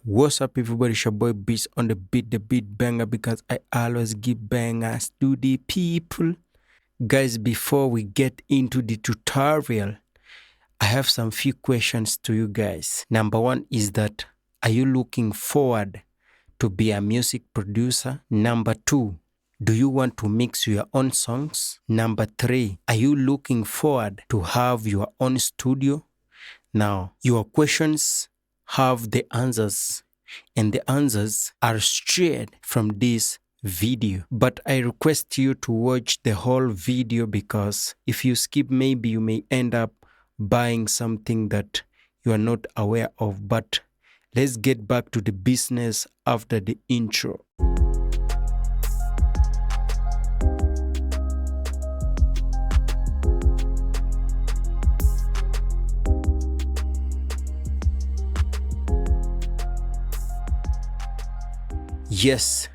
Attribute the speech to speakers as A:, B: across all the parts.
A: What's up, everybody? It's your boy Beats on the beat banger, because I always give bangers to the people. Guys, before we get into the tutorial, I have some few questions to you guys. Number one is that, are you looking forward to be a music producer? Number two, do you want to mix your own songs? Number three, are you looking forward to have your own studio? Now, your questions have the answers, and the answers are straight from this video. But I request you to watch the whole video, because if you skip, maybe you may end up buying something that you are not aware of. But let's get back to the business after the intro. Yes,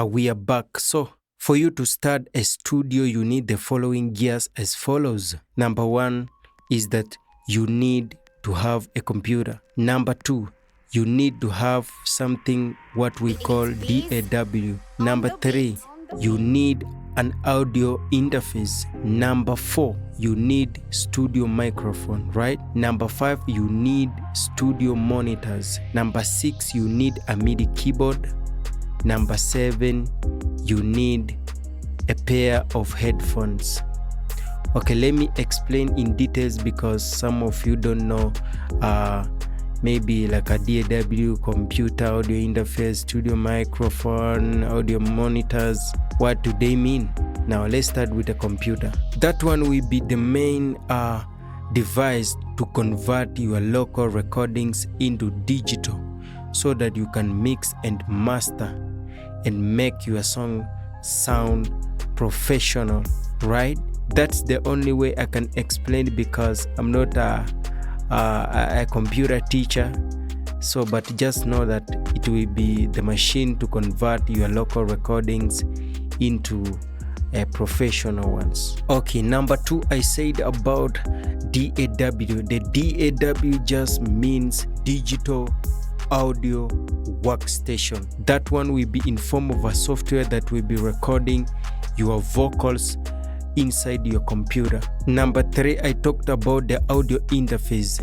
A: we are back. So, for you to start a studio, you need the following gears as follows. Number one is that you need to have a computer. Number two, you need to have something what we call DAW. Number three, you need an audio interface. Number four, you need studio microphone, right? Number five, you need studio monitors. Number six, you need a MIDI keyboard. Number seven, you need a pair of headphones. Okay, let me explain in details, because some of you don't know maybe like a DAW, computer, audio interface, studio microphone, audio monitors. What do they mean? Now let's start with a computer. That one will be the main device to convert your local recordings into digital, so that you can mix and master and make your song sound professional, right? That's the only way I can explain it, because I'm not a computer teacher. So, but just know that it will be the machine to convert your local recordings into professional ones. Okay, number two, I said about DAW. The DAW just means digital audio workstation. That one will be in form of a software that will be recording your vocals inside your computer. Number three, I talked about the audio interface.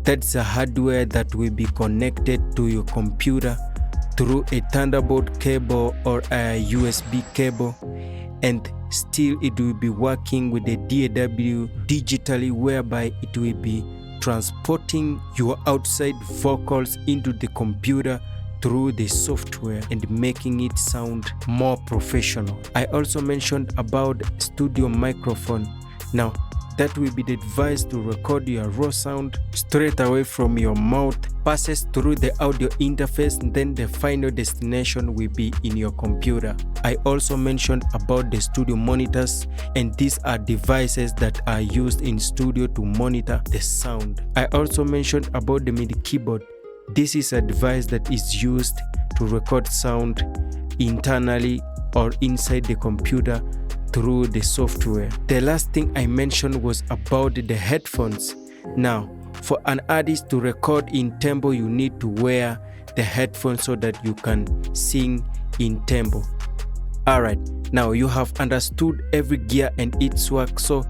A: That's a hardware that will be connected to your computer through a Thunderbolt cable or a USB cable, and still it will be working with the DAW digitally, whereby it will be transporting your outside vocals into the computer through the software and making it sound more professional. I also mentioned about studio microphone. Now, that will be the device to record your raw sound straight away from your mouth, passes through the audio interface, and then the final destination will be in your computer. I also mentioned about the studio monitors, and these are devices that are used in studio to monitor the sound. I also mentioned about the MIDI keyboard. This is a device that is used to record sound internally or inside the computer through the software. The last thing I mentioned was about the headphones. Now, for an artist to record in tempo, you need to wear the headphones so that you can sing in tempo. Alright, now you have understood every gear and its work, so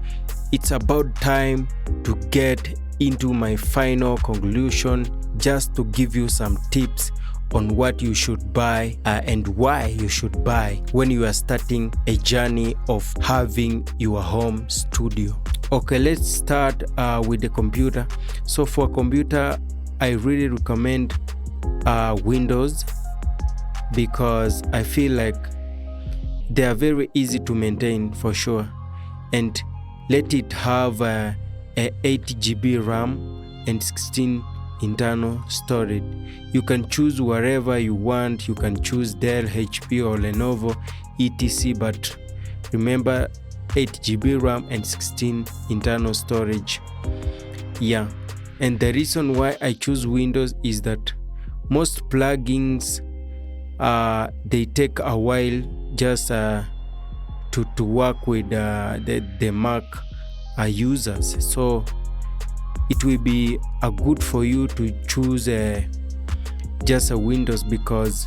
A: it's about time to get into my final conclusion, just to give you some tips on what you should buy and why you should buy when you are starting a journey of having your home studio. Okay, let's start with the computer. So for a computer, I really recommend Windows, because I feel like they are very easy to maintain for sure, and let it have a 8 GB RAM and 16 internal storage. You can choose wherever you want. You can choose Dell, HP or Lenovo, etc. But remember, 8 GB RAM and 16 internal storage. Yeah, and the reason why I choose Windows is that most plugins they take a while just to work with the Mac users. So it will be good for you to choose just a Windows, because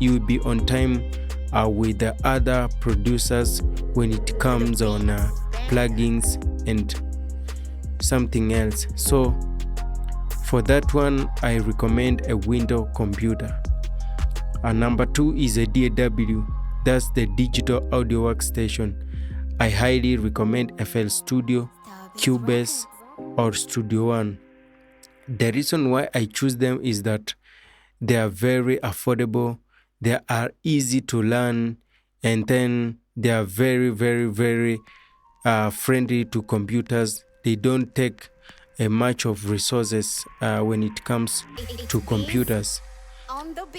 A: you will be on time with the other producers when it comes on plugins and something else. So for that one, I recommend a Windows computer. Number 2 is a DAW, that's the Digital Audio Workstation. I highly recommend FL Studio, Cubase, or Studio One. The reason why I choose them is that they are very affordable, they are easy to learn, and then they are very, very, very friendly to computers. They don't take much of resources when it comes to computers.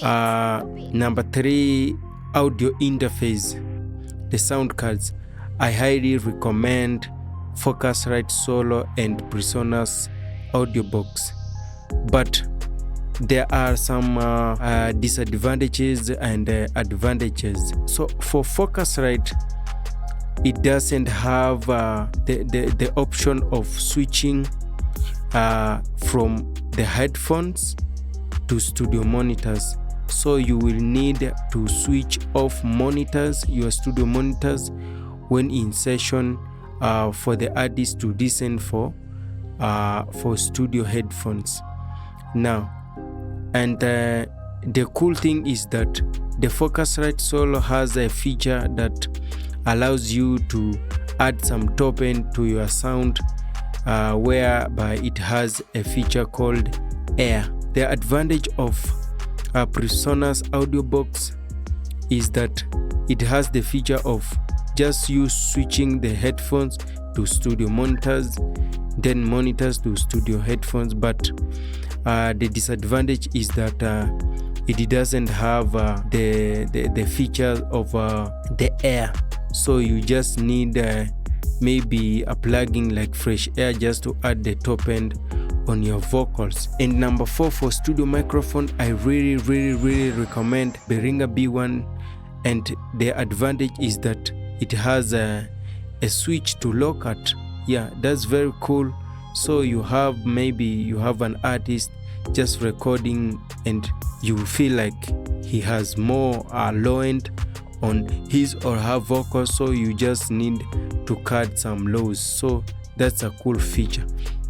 A: Number 3, audio interface, the sound cards. I highly recommend Focusrite Solo and PreSonus Audiobox, but there are some disadvantages and advantages. So for Focusrite, it doesn't have the option of switching from the headphones to studio monitors. So you will need to switch off your studio monitors when in session for the artist to listen for studio headphones. Now, and the cool thing is that the Focusrite Solo has a feature that allows you to add some top end to your sound, whereby it has a feature called Air. The advantage of PreSonus Audiobox is that it has the feature of just you switching the headphones to studio monitors, then monitors to studio headphones. But the disadvantage is that it doesn't have the features of the Air. So you just need maybe a plugin like Fresh Air just to add the top end on your vocals. And number 4, for studio microphone, I really recommend Behringer B1, and the advantage is that it has a switch to low cut. Yeah, that's very cool. So you have an artist just recording and you feel like he has more low end on his or her vocals, so you just need to cut some lows. So that's a cool feature.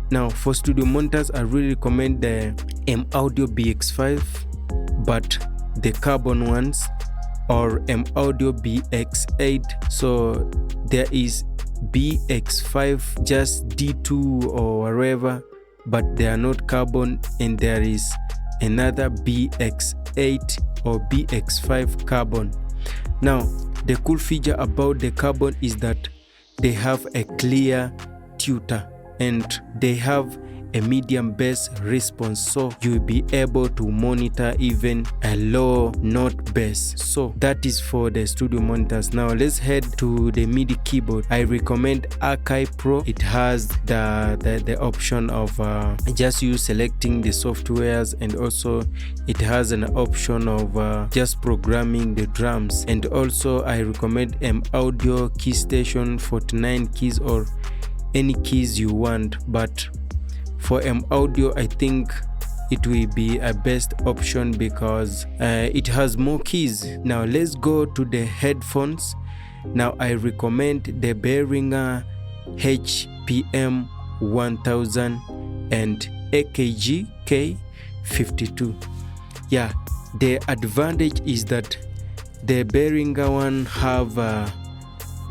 A: Now for studio monitors, I really recommend the M-Audio BX5, but the carbon ones, or M-Audio BX8. So there is BX5, just D2 or whatever, but they are not carbon, and there is another BX8 or BX5 carbon. Now the cool feature about the carbon is that they have a clear tutor and they have a medium bass response, so you'll be able to monitor even a low note bass. So that is for the studio monitors. Now let's head to the MIDI keyboard. I recommend Akai Pro. It has the option of just you selecting the softwares, and also it has an option of just programming the drums. And also I recommend M-Audio KeyStation 49 keys, or any keys you want, but for M-Audio I think it will be a best option because it has more keys. Now let's go to the headphones. Now I recommend the Behringer HPM 1000 and AKG K52. Yeah, the advantage is that the Behringer one have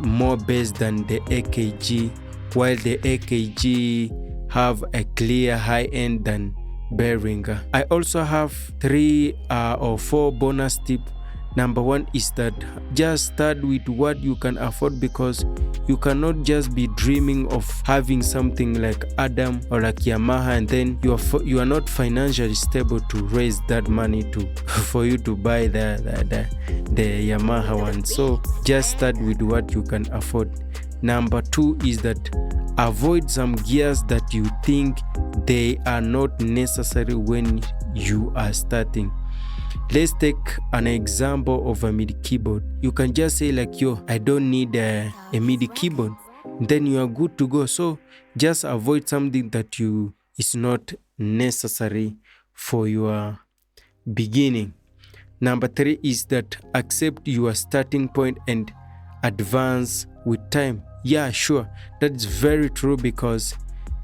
A: more bass than the AKG, while the AKG have a clear high end than Behringer. I also have 3 or 4 bonus tips. Number 1 is that just start with what you can afford, because you cannot just be dreaming of having something like Adam or like Yamaha and then you are not financially stable to raise that money for you to buy the Yamaha one. So just start with what you can afford. Number 2 is that avoid some gears that you think they are not necessary when you are starting. Let's take an example of a MIDI keyboard. You can just say like, yo, I don't need a MIDI keyboard. Then you are good to go. So just avoid something that is not necessary for your beginning. Number 3 is that accept your starting point and advance with time. Yeah, sure, that's very true, because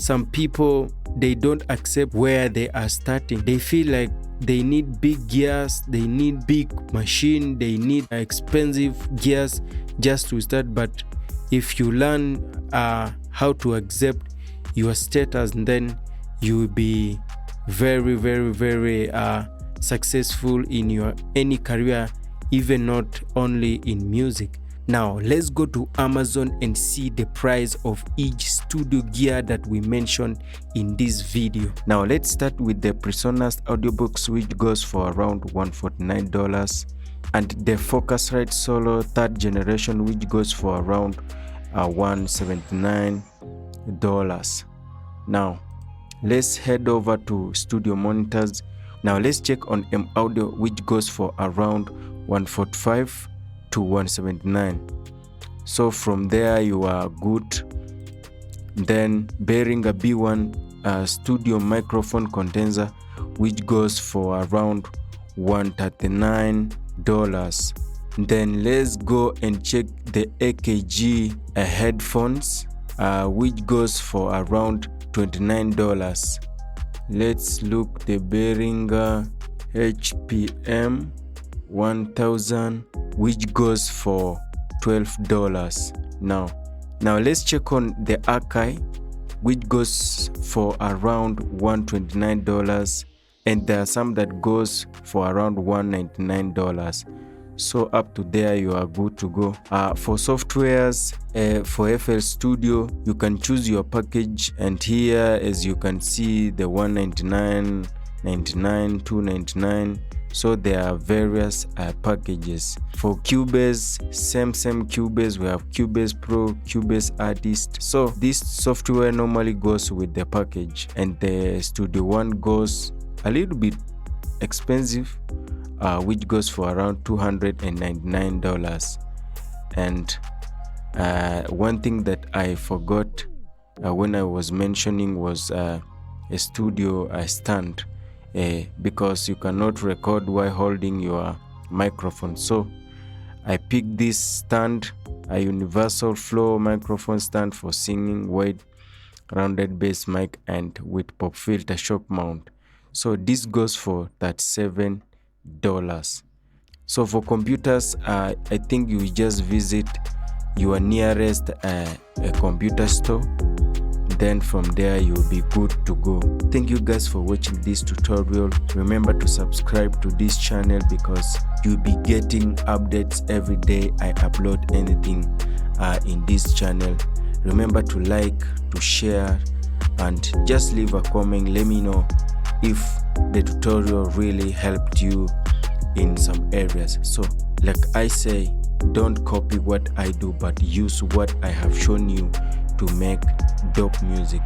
A: some people, they don't accept where they are starting. They feel like they need big gears, they need big machine, they need expensive gears just to start. But if you learn how to accept your status, then you will be very, very, very successful in your any career, even not only in music. Now let's go to Amazon and see the price of each studio gear that we mentioned in this video. Now let's start with the PreSonus Audiobooks, which goes for around $149, and the Focusrite Solo 3rd generation, which goes for around $179. Now let's head over to Studio Monitors. Now let's check on M Audio, which goes for around $145 to $179. So from there you are good. Then Behringer B1 studio microphone condenser, which goes for around $139. Then let's go and check the AKG headphones, which goes for around $29. Let's look the Behringer HPM 1000, which goes for $12. Now let's check on the Akai, which goes for around $129, and there are some that goes for around $199. So up to there you are good to go. For softwares, for FL Studio, you can choose your package, and here as you can see the $199, $99, $299. So there are various packages. For Cubase, same Cubase, we have Cubase Pro, Cubase Artist. So this software normally goes with the package, and the Studio One goes a little bit expensive, which goes for around $299. And one thing that I forgot when I was mentioning was a studio stand, because you cannot record while holding your microphone. So I picked this stand, a universal flow microphone stand for singing, wide rounded bass mic, and with pop filter shock mount. So this goes for $37. So for computers, I think you just visit your nearest computer store. Then from there you'll be good to go. Thank you guys for watching this tutorial. Remember to subscribe to this channel, because you'll be getting updates every day I upload anything in this channel. Remember to like, to share, and just leave a comment. Let me know if the tutorial really helped you in some areas. So like I say, don't copy what I do, but use what I have shown you to make dope music.